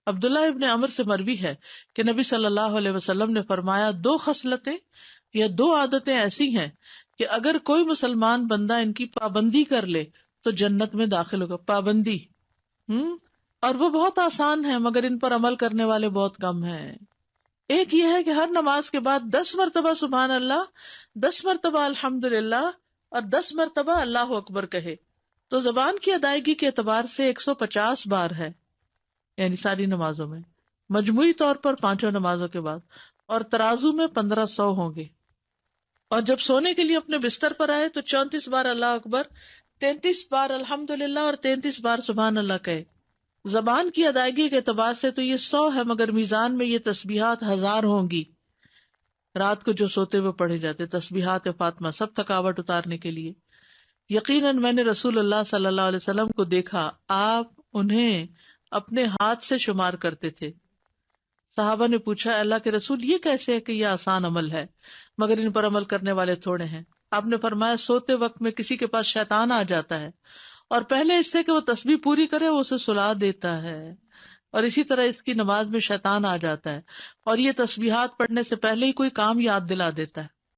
عبداللہ ابن عمر سے مروی ہے کہ نبی صلی اللہ علیہ وسلم نے فرمایا 2 خصلتیں یا 2 عادتیں ایسی ہیں کہ اگر کوئی مسلمان بندہ ان کی پابندی کر لے تو جنت میں داخل ہوگا. پابندی اور وہ بہت آسان ہے مگر ان پر عمل کرنے والے بہت کم ہیں. ایک یہ ہے کہ ہر نماز کے بعد 10 مرتبہ سبحان اللہ، 10 مرتبہ الحمدللہ اور 10 مرتبہ اللہ اکبر کہے. تو زبان کی ادائیگی کے اعتبار سے 150 بار ہے، یعنی ساری نمازوں میں، مجموعی طور پر 5 نمازوں کے بعد، اور ترازو میں 1500 ہوں گے. اور جب سونے کے لیے اپنے بستر پر آئے تو 34 بار اللہ اکبر، 33 بار الحمدللہ اور 33 بار سبحان اللہ کہے. زبان کی ادائیگی کے اعتبار سے تو یہ 100 ہے مگر میزان میں یہ تسبیحات 1000 ہوں گی. رات کو جو سوتے ہوئے پڑھے جاتے تسبیحات فاطمہ، سب تھکاوٹ اتارنے کے لیے. یقیناً میں نے رسول اللہ صلی اللہ علیہ وسلم کو دیکھا، آپ انہیں اپنے ہاتھ سے شمار کرتے تھے. صحابہ نے پوچھا اللہ کے رسول یہ کیسے ہے کہ یہ آسان عمل ہے مگر ان پر عمل کرنے والے تھوڑے ہیں؟ آپ نے فرمایا سوتے وقت میں کسی کے پاس شیطان آ جاتا ہے اور پہلے اس سے کہ وہ تسبیح پوری کرے وہ اسے سلا دیتا ہے، اور اسی طرح اس کی نماز میں شیطان آ جاتا ہے اور یہ تسبیحات پڑھنے سے پہلے ہی کوئی کام یاد دلا دیتا ہے.